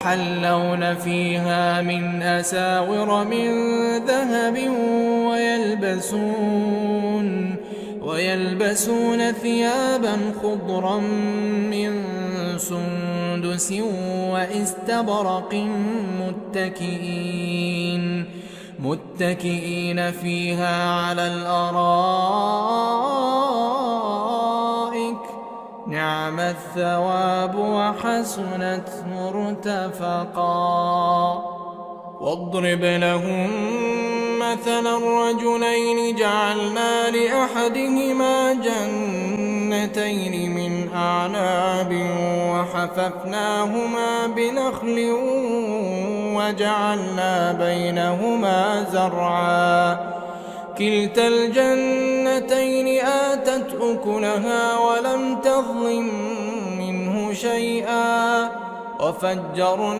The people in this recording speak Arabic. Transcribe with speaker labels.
Speaker 1: يحلون فيها من أساور من ذهب ويلبسون ثيابا خضرا من سندس وإستبرق متكئين فيها على الأرائك نعم الثواب وحسنت مرتفقا. واضرب لهم مثلا الرجلين جعلنا لأحدهما جنتين من أعناب وحففناهما بنخل وجعلنا بينهما زرعا كلتا الجنتين آتت أكلها ولم تظلم منه شيئا وفجرنا